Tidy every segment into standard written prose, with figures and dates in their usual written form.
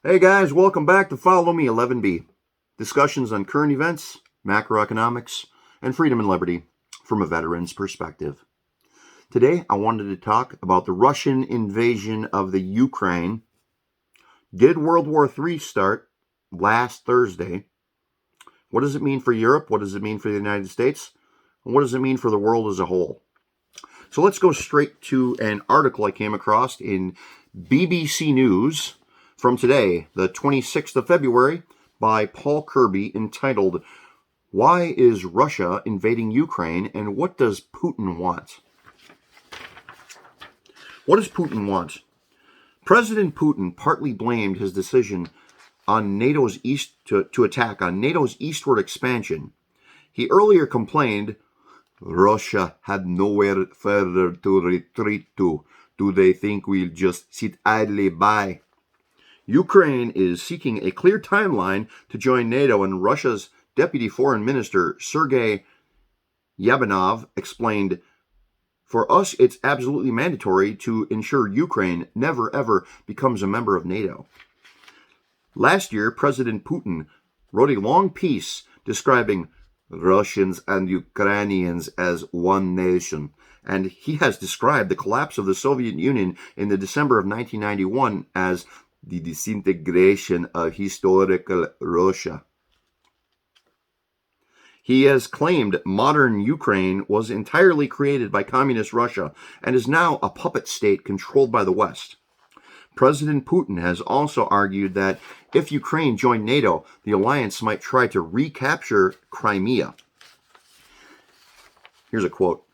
Hey guys, welcome back to Follow Me 11B. Discussions on current events, macroeconomics, and freedom and liberty from a veteran's perspective. Today, I wanted to talk about the Russian invasion of the Ukraine. Did World War III start last Thursday? What does it mean for Europe? What does it mean for the United States? And what does it mean for the world as a whole? So let's go straight to an article I came across in BBC News from today, the 26th of February, by Paul Kirby, entitled, "Why is Russia invading Ukraine and what does Putin want?" What does Putin want? President Putin partly blamed his decision on NATO's to attack on NATO's eastward expansion. He earlier complained, "Russia had nowhere further to retreat to. Do they think we'll just sit idly by?" Ukraine is seeking a clear timeline to join NATO, and Russia's Deputy Foreign Minister Sergei Yabanov explained, "For us, it's absolutely mandatory to ensure Ukraine never ever becomes a member of NATO." Last year, President Putin wrote a long piece describing Russians and Ukrainians as one nation, and he has described the collapse of the Soviet Union in the December of 1991 as the disintegration of historical Russia. He has claimed modern Ukraine was entirely created by communist Russia and is now a puppet state controlled by the West. President Putin has also argued that if Ukraine joined NATO, the alliance might try to recapture Crimea. Here's a quote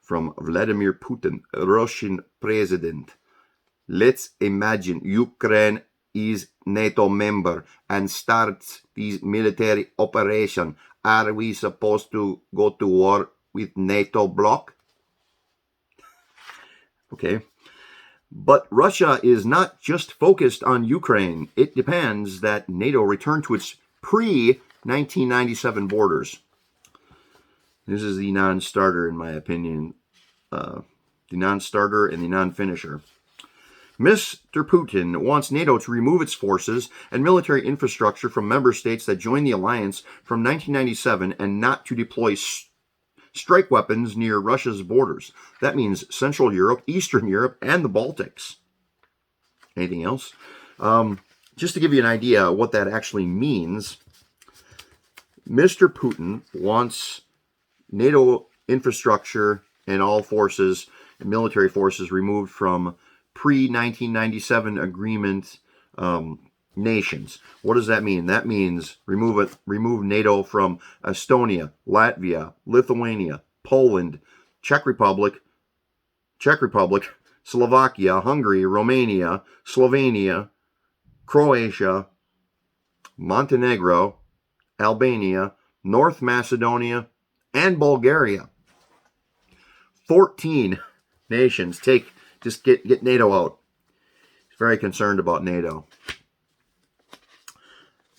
from Vladimir Putin, Russian president. "Let's imagine Ukraine is NATO member and starts these military operation. Are we supposed to go to war with NATO bloc?" Okay. But Russia is not just focused on Ukraine. It demands that NATO return to its pre-1997 borders. This is the non-starter, in my opinion. The non-starter and the non-finisher. Mr. Putin wants NATO to remove its forces and military infrastructure from member states that joined the alliance from 1997 and not to deploy strike weapons near Russia's borders. That means Central Europe, Eastern Europe, and the Baltics. Anything else? Just to give you an idea what that actually means, Mr. Putin wants NATO infrastructure and all forces, military forces, removed from pre-1997 agreement nations. What does that mean? That means remove NATO from Estonia, Latvia, Lithuania, Poland, Czech Republic, Slovakia, Hungary, Romania, Slovenia, Croatia, Montenegro, Albania, North Macedonia, and Bulgaria. 14 nations just get NATO out. He's very concerned about NATO.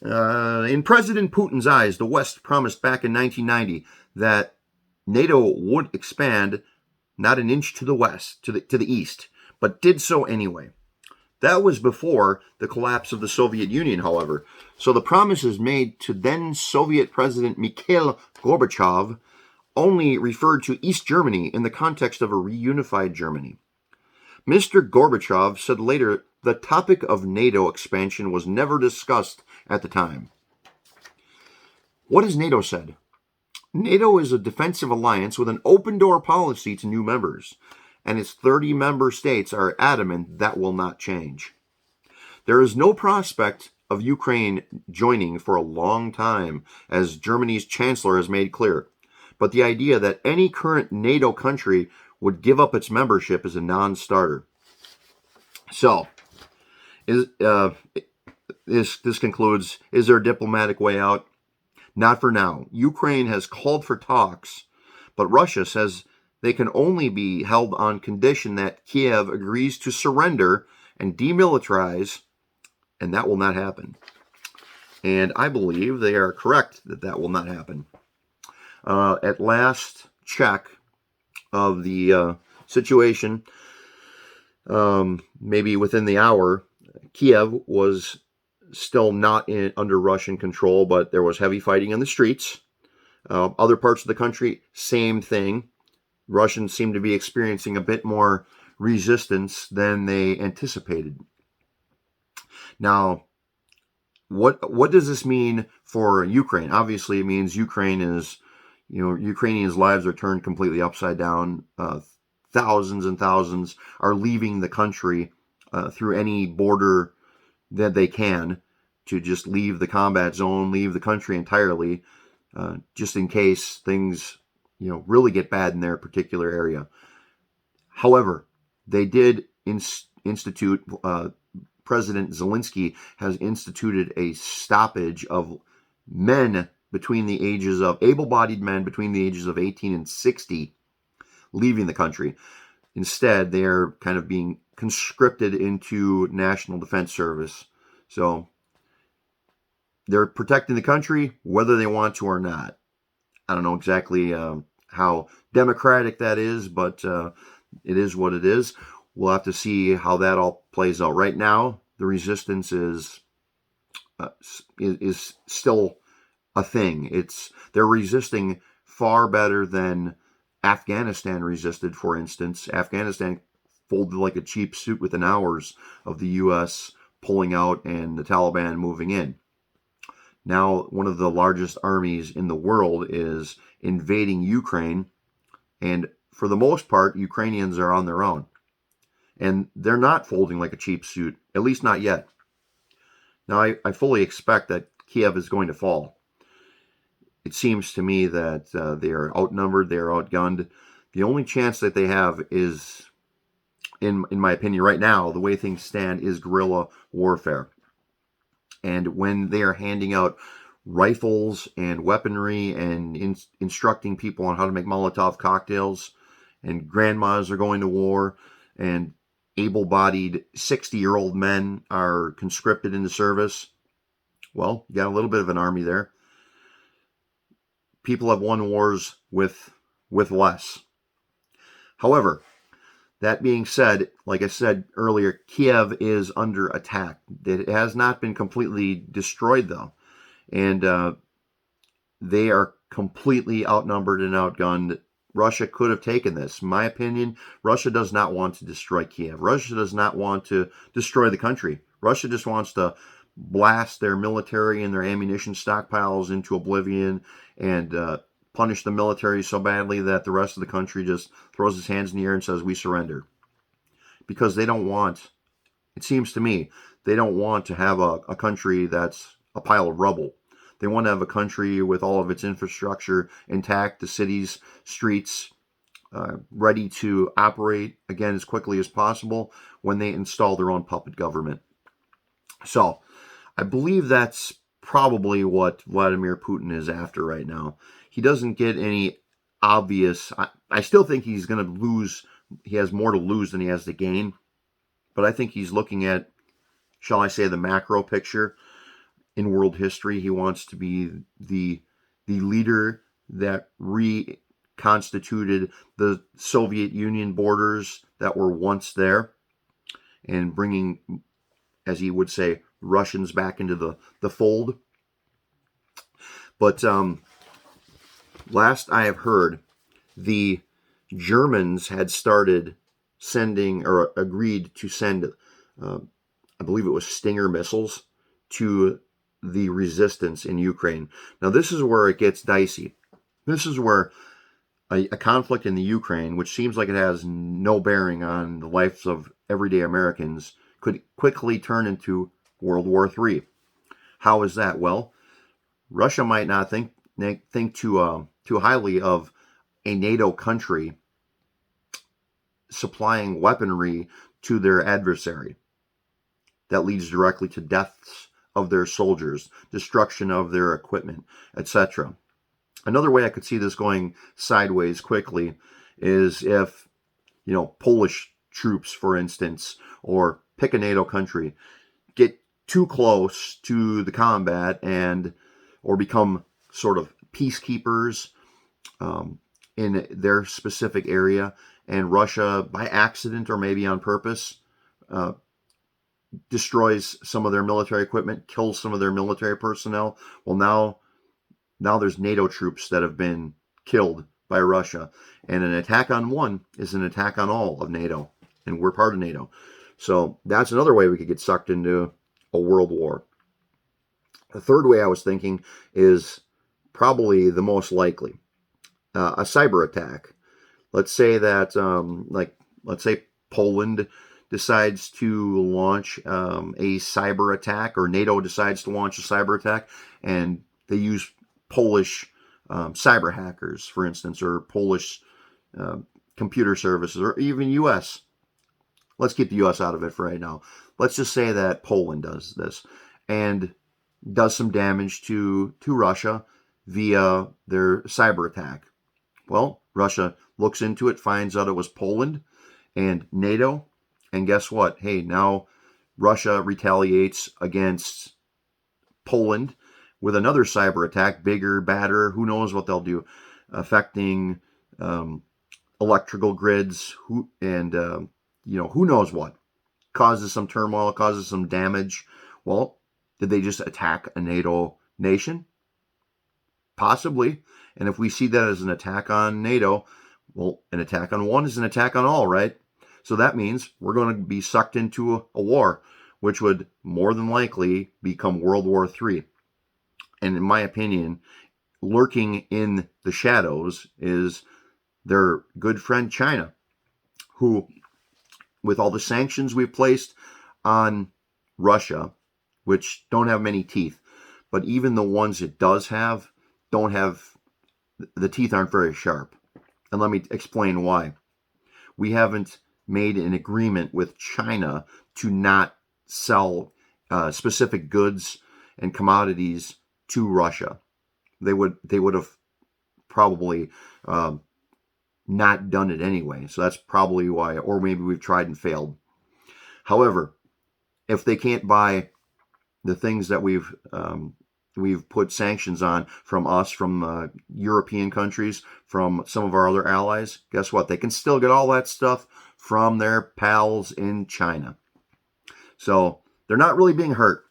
In President Putin's eyes, the West promised back in 1990 that NATO would expand not an inch to the west, to the east, but did so anyway. That was before the collapse of the Soviet Union, however. So the promises made to then Soviet President Mikhail Gorbachev only referred to East Germany in the context of a reunified Germany. Mr. Gorbachev said later the topic of NATO expansion was never discussed at the time. What has NATO said? NATO is a defensive alliance with an open-door policy to new members, and its 30 member states are adamant that will not change. There is no prospect of Ukraine joining for a long time, as Germany's chancellor has made clear. But the idea that any current NATO country would give up its membership is a non-starter. So, this concludes, is there a diplomatic way out? Not for now. Ukraine has called for talks, but Russia says they can only be held on condition that Kiev agrees to surrender and demilitarize, and that will not happen. And I believe they are correct that will not happen. At last check of the situation, maybe within the hour, Kiev was still not under Russian control, but there was heavy fighting in the streets. Other parts of the country, same thing. Russians seem to be experiencing a bit more resistance than they anticipated. Now, what does this mean for Ukraine? Obviously, it means Ukrainians' lives are turned completely upside down. Thousands and thousands are leaving the country through any border that they can, to just leave the combat zone, leave the country entirely, just in case things really get bad in their particular area. However, they did institute. President Zelensky has instituted a stoppage of men between the ages of able-bodied men between the ages of 18 and 60 leaving the country. Instead, they are kind of being conscripted into National Defense Service. So they're protecting the country whether they want to or not. I don't know exactly how democratic that is, but it is what it is. We'll have to see how that all plays out. Right now, the resistance is still a thing. They're resisting far better than Afghanistan resisted, for instance. Afghanistan folded like a cheap suit within hours of the U.S. pulling out and the Taliban moving in. Now, one of the largest armies in the world is invading Ukraine, and for the most part, Ukrainians are on their own. And they're not folding like a cheap suit, at least not yet. Now, I fully expect that Kiev is going to fall. It seems to me that they are outnumbered, they are outgunned. The only chance that they have is, in my opinion, right now, the way things stand, is guerrilla warfare. And when they are handing out rifles and weaponry and instructing people on how to make Molotov cocktails, and grandmas are going to war, and able-bodied 60-year-old men are conscripted into service, well, you got a little bit of an army there. People have won wars with less. However, that being said, like I said earlier, Kiev is under attack. It has not been completely destroyed, though. And they are completely outnumbered and outgunned. Russia could have taken this. In my opinion, Russia does not want to destroy Kiev. Russia does not want to destroy the country. Russia just wants to blast their military and their ammunition stockpiles into oblivion and punish the military so badly that the rest of the country just throws its hands in the air and says, we surrender. Because they don't want, it seems to me, they don't want to have a country that's a pile of rubble. They want to have a country with all of its infrastructure intact, the cities, streets, ready to operate again as quickly as possible when they install their own puppet government. So I believe that's probably what Vladimir Putin is after right now. He doesn't get any obvious... I still think he's going to lose. He has more to lose than he has to gain. But I think he's looking at, shall I say, the macro picture in world history. He wants to be the leader that reconstituted the Soviet Union borders that were once there, and bringing, as he would say, Russians back into the fold. But last I have heard, the Germans had started sending, or agreed to send, I believe it was Stinger missiles, to the resistance in Ukraine. Now, this is where it gets dicey. This is where a conflict in the Ukraine, which seems like it has no bearing on the lives of everyday Americans, could quickly turn into World War III. How is that? Well, Russia might not think too highly of a NATO country supplying weaponry to their adversary. That leads directly to deaths of their soldiers, destruction of their equipment, etc. Another way I could see this going sideways quickly is if, Polish troops, for instance, or pick a NATO country, get too close to the combat or become sort of peacekeepers in their specific area, and Russia, by accident or maybe on purpose, destroys some of their military equipment, kills some of their military personnel. Well, now there's NATO troops that have been killed by Russia. And an attack on one is an attack on all of NATO. And we're part of NATO. So that's another way we could get sucked into a world war. The third way I was thinking is probably the most likely. A cyber attack. Let's say that, let's say Poland decides to launch a cyber attack, or NATO decides to launch a cyber attack, and they use Polish cyber hackers, for instance, or Polish computer services, or even U.S. Let's keep the U.S. out of it for right now. Let's just say that Poland does this and does some damage to Russia via their cyber attack. Well, Russia looks into it, finds out it was Poland and NATO, and guess what? Hey, now Russia retaliates against Poland with another cyber attack, bigger, badder, who knows what they'll do, affecting electrical grids, who knows what. Causes some turmoil, causes some damage. Well, did they just attack a NATO nation? Possibly. And if we see that as an attack on NATO, well, an attack on one is an attack on all, right? So that means we're going to be sucked into a war, which would more than likely become World War III. And in my opinion, lurking in the shadows is their good friend China, who, with all the sanctions we've placed on Russia, which don't have many teeth, but even the ones it does have, the teeth aren't very sharp. And let me explain why. We haven't made an agreement with China to not sell specific goods and commodities to Russia. They would have probably not done it anyway. So that's probably why, or maybe we've tried and failed. However, if they can't buy the things that we've put sanctions on from us, from European countries, from some of our other allies, guess what? They can still get all that stuff from their pals in China. So they're not really being hurt.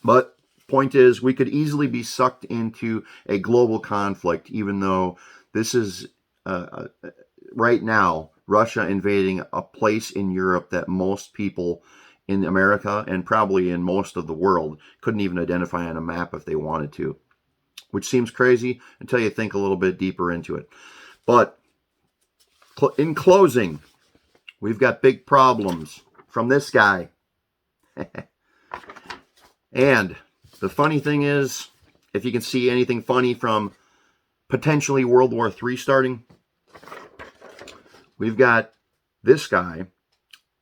But point is, we could easily be sucked into a global conflict, even though this is right now Russia invading a place in Europe that most people in America and probably in most of the world couldn't even identify on a map if they wanted to, which seems crazy until you think a little bit deeper into it. But in closing, we've got big problems from this guy. And the funny thing is, if you can see anything funny from potentially World War III starting, we've got this guy,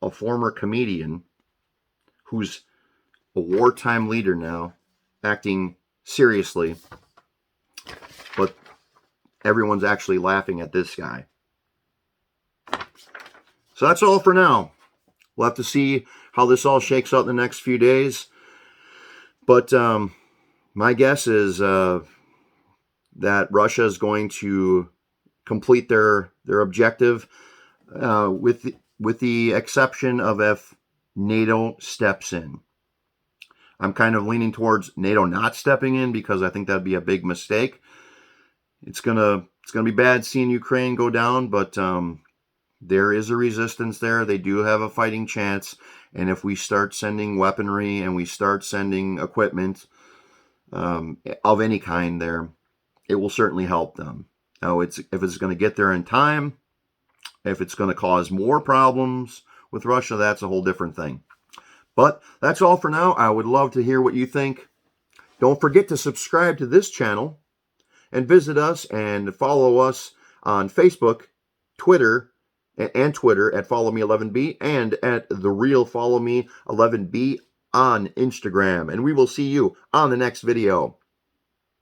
a former comedian, who's a wartime leader now, acting seriously, but everyone's actually laughing at this guy. So that's all for now. We'll have to see how this all shakes out in the next few days. But my guess is that Russia is going to complete their objective, with the exception of if NATO steps in. I'm kind of leaning towards NATO not stepping in because I think that'd be a big mistake. It's gonna be bad seeing Ukraine go down, but there is a resistance there. They do have a fighting chance, and if we start sending weaponry and we start sending equipment of any kind there, it will certainly help them. Now, if it's going to get there in time, if it's going to cause more problems with Russia, that's a whole different thing. But that's all for now. I would love to hear what you think. Don't forget to subscribe to this channel and visit us and follow us on Facebook, Twitter at FollowMe11B and at The Real Follow Me 11B on Instagram. And we will see you on the next video.